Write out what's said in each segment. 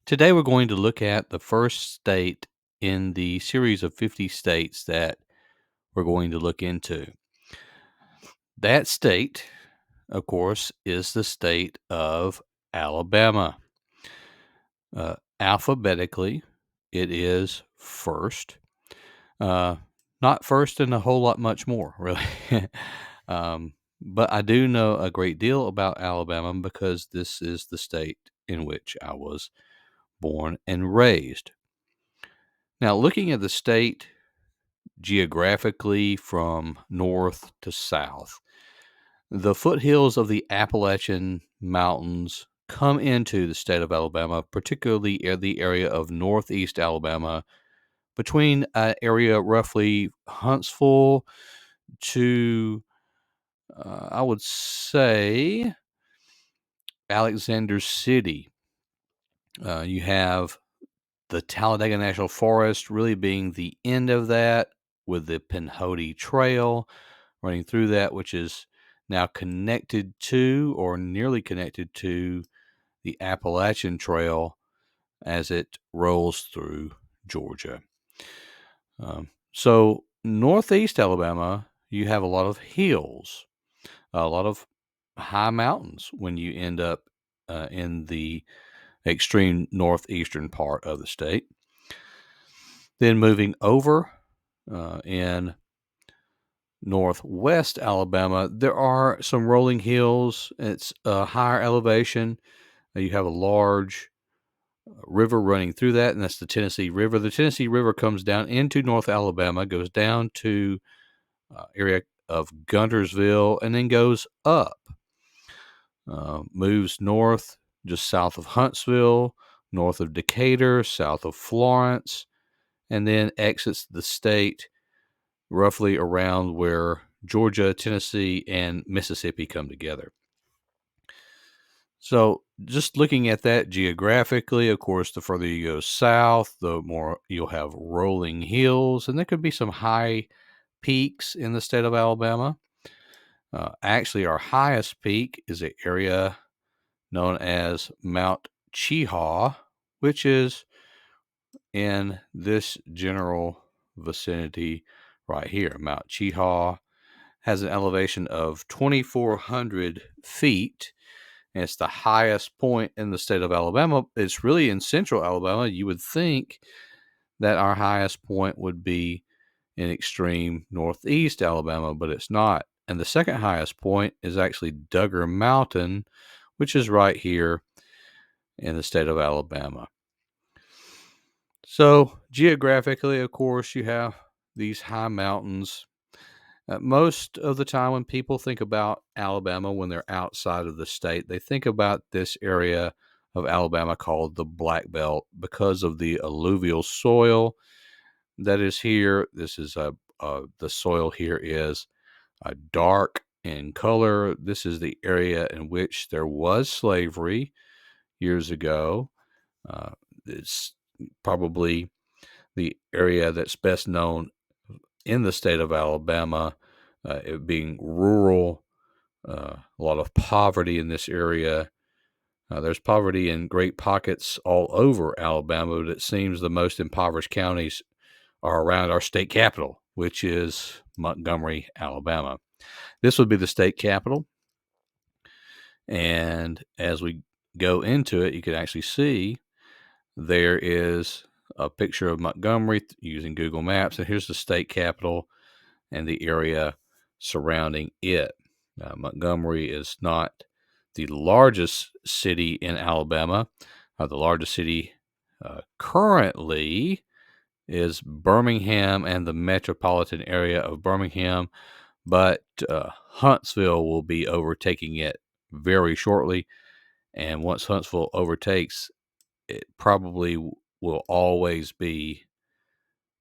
Today we're going to look at the first state in the series of 50 states that we're going to look into. That state, of course, is the state of Alabama. Alphabetically, it is first. Not first and a whole lot much more, really. But I do know a great deal about Alabama because this is the state in which I was born and raised. Now, looking at the state geographically from north to south, the foothills of the Appalachian Mountains come into the state of Alabama, particularly in the area of northeast Alabama, between an area roughly Huntsville to, I would say, Alexander City. You have the Talladega National Forest really being the end of that, with the Pinhoti Trail running through that, which is now connected to or nearly connected to the Appalachian Trail as it rolls through Georgia. So northeast Alabama, you have a lot of hills, a lot of high mountains when you end up in the extreme northeastern part of the state. Then moving over in northwest Alabama, there are some rolling hills. It's a higher elevation. You have a large river running through that, and that's the Tennessee River. The Tennessee River comes down into North Alabama, goes down to area of Guntersville, and then goes up, moves north just south of Huntsville, north of Decatur, south of Florence, and then exits the state roughly around where Georgia, Tennessee, and Mississippi come together. So just looking at that geographically, of course, the further you go south, the more you'll have rolling hills, and there could be some high peaks in the state of Alabama. Actually, our highest peak is an area known as Mount Cheaha, which is in this general vicinity right here. Mount Cheaha has an elevation of 2,400 feet, and it's the highest point in the state of Alabama. It's really in central Alabama. You would think that our highest point would be in extreme northeast Alabama, but it's not. And the second highest point is actually Duggar Mountain, which is right here in the state of Alabama. So geographically, of course, you have these high mountains. Most of the time when people think about Alabama, when they're outside of the state, they think about this area of Alabama called the Black Belt because of the alluvial soil that is here. This is the soil here is dark in color. This is the area in which there was slavery years ago. It's probably the area that's best known in the state of Alabama, it being rural, a lot of poverty in this area. There's poverty in great pockets all over Alabama, but it seems the most impoverished counties are around our state capital, which is Montgomery, Alabama. This would be the state capital. And as we go into it, you can actually see there is a picture of Montgomery using Google Maps. And here's the state capital and the area surrounding it. Montgomery is not the largest city in Alabama. The largest city currently is Birmingham and the metropolitan area of Birmingham, but Huntsville will be overtaking it very shortly. And once Huntsville overtakes, it probably will always be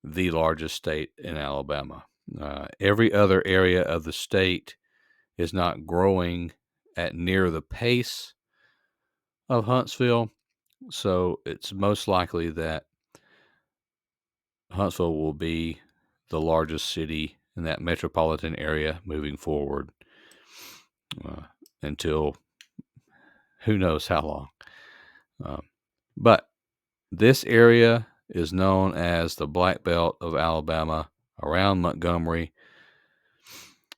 the largest state in Alabama. Every other area of the state is not growing at near the pace of Huntsville, so it's most likely that Huntsville will be the largest city in that metropolitan area moving forward until who knows how long. But This area is known as the Black Belt of Alabama around Montgomery.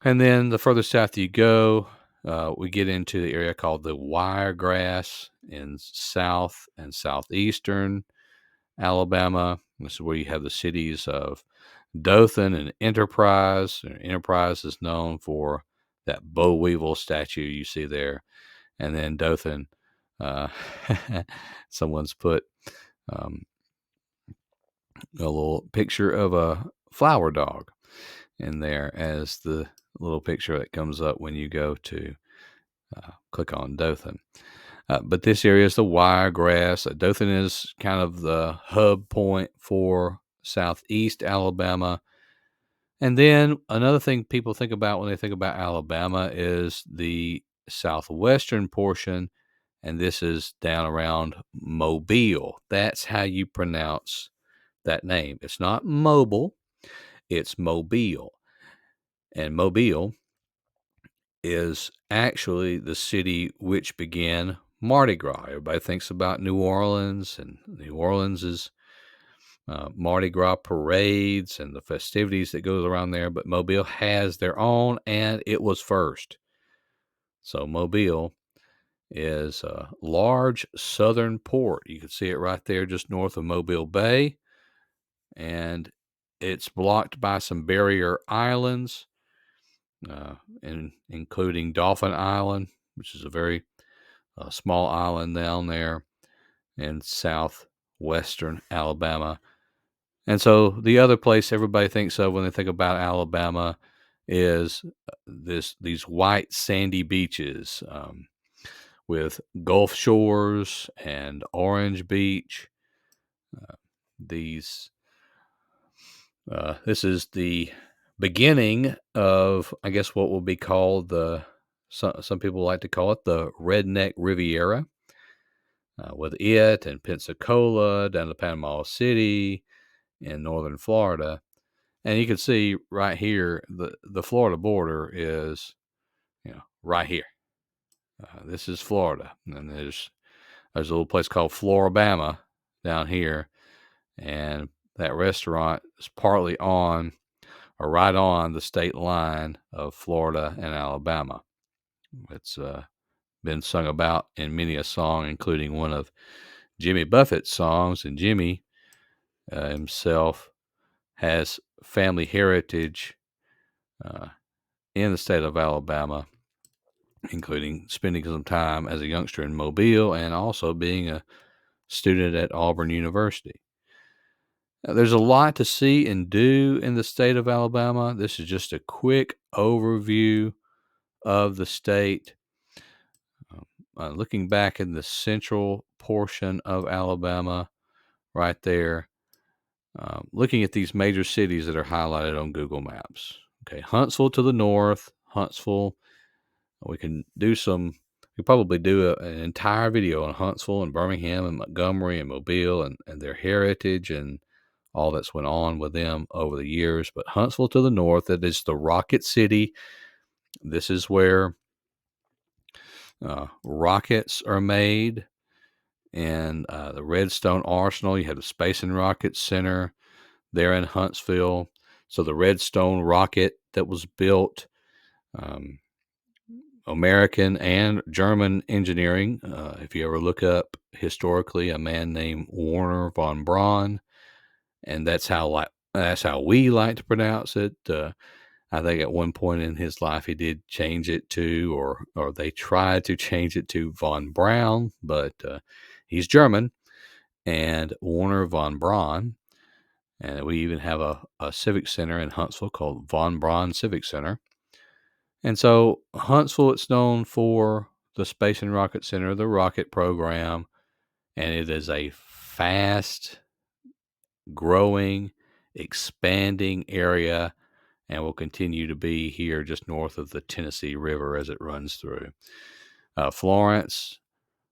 And then the further south you go, we get into the area called the Wiregrass in south and southeastern Alabama. This is where you have the cities of Dothan and Enterprise. Enterprise is known for that boll weevil statue you see there. And then Dothan, uh, someone's put um, a little picture of a flower dog in there as the little picture that comes up when you go to click on Dothan. But this area is the Wiregrass. Dothan is kind of the hub point for southeast Alabama. And then another thing people think about when they think about Alabama is the southwestern portion, and this is down around Mobile. That's how you pronounce that name. It's not mobile, it's Mobile. And Mobile is actually the city which began Mardi Gras. Everybody thinks about New Orleans, and New Orleans is Mardi Gras parades and the festivities that goes around there, but Mobile has their own, and it was first. So Mobile is a large southern port. You can see it right there just north of Mobile Bay, and it's blocked by some barrier islands, including Dolphin Island, which is a very small island down there in southwestern Alabama. And so the other place everybody thinks of when they think about Alabama is these white sandy beaches with Gulf Shores and Orange Beach. This is the beginning of, I guess, what will be called some people like to call it the Redneck Riviera, with it and Pensacola down to Panama City in northern Florida. And you can see right here, the Florida border is, right here. This is Florida. And there's a little place called Floribama down here. And that restaurant is partly on or right on the state line of Florida and Alabama. It's been sung about in many a song, including one of Jimmy Buffett's songs. And Jimmy himself has family heritage in the state of Alabama, including spending some time as a youngster in Mobile and also being a student at Auburn University. Now, there's a lot to see and do in the state of Alabama. This is just a quick overview of the state. Looking back in the central portion of Alabama, right there, looking at these major cities that are highlighted on Google Maps. Okay, Huntsville to the north. Huntsville, we probably do an entire video on Huntsville and Birmingham and Montgomery and Mobile and their heritage and all that's went on with them over the years. But Huntsville to the north, that is the Rocket City. This is where rockets are made. And the Redstone Arsenal, you have the Space and Rocket Center there in Huntsville. So the Redstone rocket that was built, American and German engineering. If you ever look up historically, a man named Werner von Braun, and that's how we like to pronounce it. I think at one point in his life he did change it to, or they tried to change it to von Braun, but he's German, and Werner von Braun. And we even have a civic center in Huntsville called Von Braun Civic Center. And so Huntsville, it's known for the Space and Rocket Center, the rocket program, and it is a fast growing, expanding area, and will continue to be here just north of the Tennessee River as it runs through. Florence,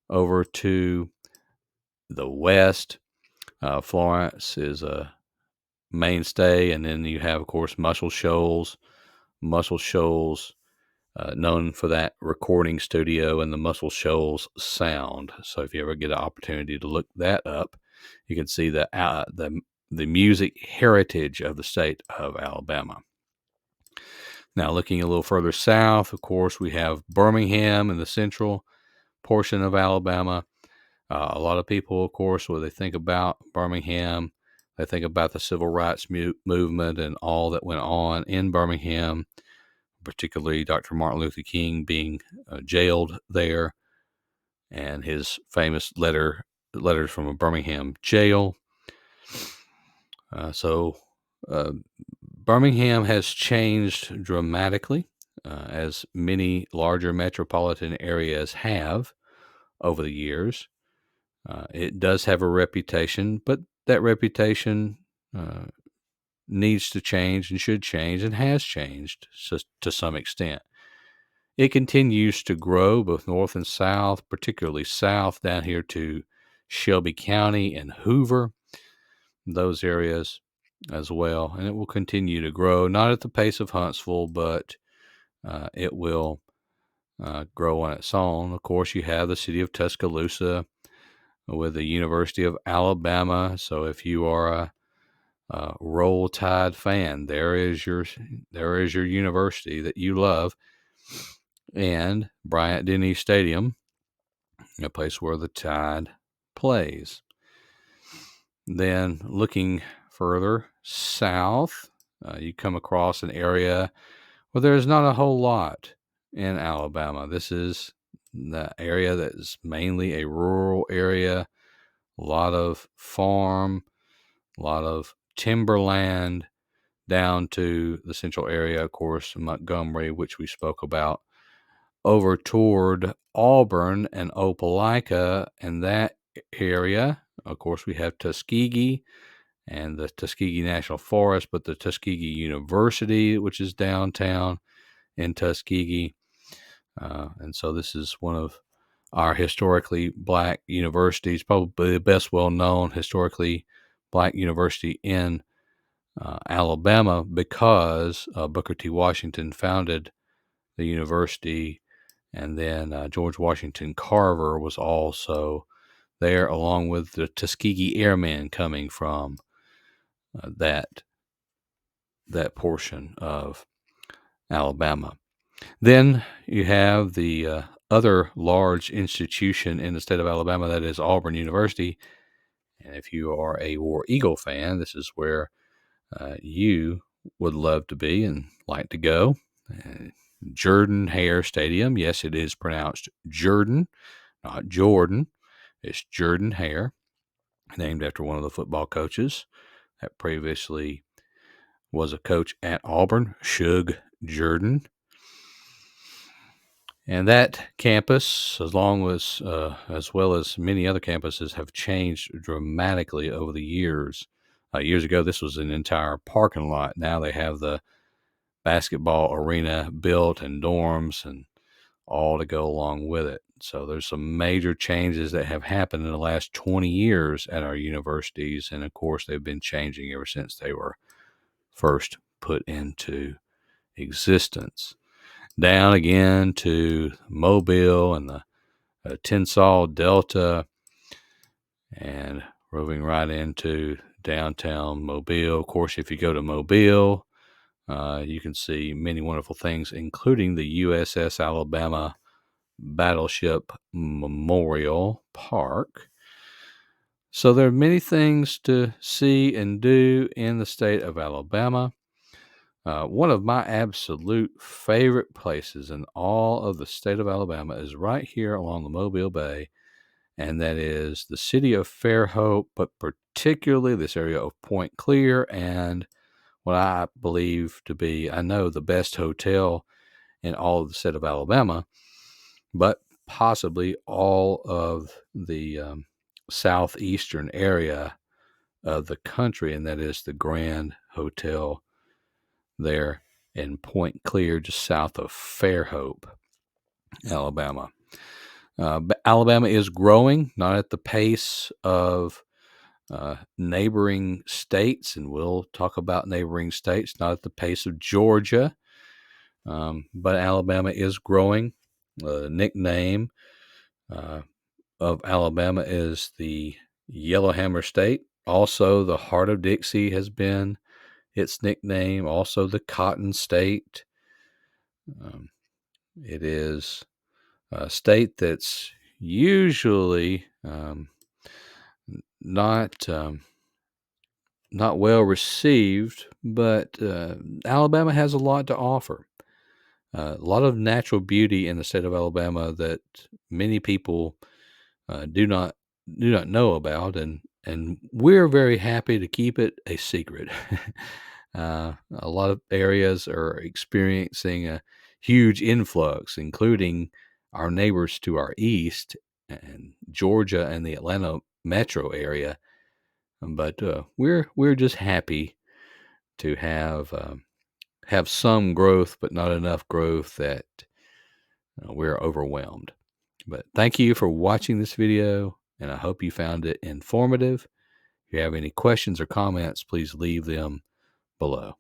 over to the west. Florence is a mainstay, and then you have, of course, Muscle Shoals. Muscle Shoals, known for that recording studio and the Muscle Shoals sound. So if you ever get an opportunity to look that up, you can see the music heritage of the state of Alabama. Now, looking a little further south, of course, we have Birmingham in the central portion of Alabama. A lot of people, of course, when they think about Birmingham, they think about the civil rights movement and all that went on in Birmingham, particularly Dr. Martin Luther King being jailed there, and his famous letters from a Birmingham jail. So Birmingham has changed dramatically, as many larger metropolitan areas have over the years. It does have a reputation, but that reputation needs to change and should change and has changed to some extent. It continues to grow both north and south, particularly south down here to Shelby County and Hoover, those areas as well. And it will continue to grow, not at the pace of Huntsville, but it will grow on its own. Of course, you have the city of Tuscaloosa with the University of Alabama. So if you are a Roll Tide fan, there is your university that you love, and Bryant-Denny Stadium, a place where the Tide plays. Then looking further south, you come across an area where there's not a whole lot in Alabama. This is the area that is mainly a rural area, a lot of farm, a lot of timberland, down to the central area, of course, Montgomery, which we spoke about, over toward Auburn and Opelika, and that area. Of course, we have Tuskegee and the Tuskegee National Forest, but the Tuskegee University, which is downtown in Tuskegee. And so this is one of our historically black universities, probably the best well-known historically black university in Alabama, because Booker T. Washington founded the university, and then George Washington Carver was also there, along with the Tuskegee Airmen coming from that portion of Alabama. Then you have the other large institution in the state of Alabama, that is Auburn University. And if you are a War Eagle fan, this is where you would love to be and like to go. Jordan-Hare Stadium. Yes, it is pronounced Jordan, not Jordan. It's Jordan-Hare, named after one of the football coaches that previously was a coach at Auburn, Shug Jordan. And that campus, as well as many other campuses, have changed dramatically over the years. Years ago, this was an entire parking lot. Now they have the basketball arena built and dorms and all to go along with it. So there's some major changes that have happened in the last 20 years at our universities. And of course, they've been changing ever since they were first put into existence. Down again to Mobile and the Tensas Delta, and roving right into downtown Mobile. Of course, if you go to Mobile, you can see many wonderful things, including the USS Alabama Battleship Memorial Park. So there are many things to see and do in the state of Alabama. One of my absolute favorite places in all of the state of Alabama is right here along the Mobile Bay, and that is the city of Fairhope, but particularly this area of Point Clear, and what I believe to be, I know, the best hotel in all of the state of Alabama, but possibly all of the southeastern area of the country, and that is the Grand Hotel there in Point Clear, just south of Fairhope, Alabama. Alabama is growing, not at the pace of neighboring states, and we'll talk about neighboring states, not at the pace of Georgia, but Alabama is growing. The nickname of Alabama is the Yellowhammer State, also the heart of Dixie, has been its nickname. Also the Cotton State. It is a state that's usually not not well received, but Alabama has a lot to offer. A lot of natural beauty in the state of Alabama that many people do not know about, and we're very happy to keep it a secret. A lot of areas are experiencing a huge influx, including our neighbors to our east, and Georgia and the Atlanta metro area. But we're just happy to have some growth, but not enough growth that we're overwhelmed. But thank you for watching this video, and I hope you found it informative. If you have any questions or comments, please leave them below.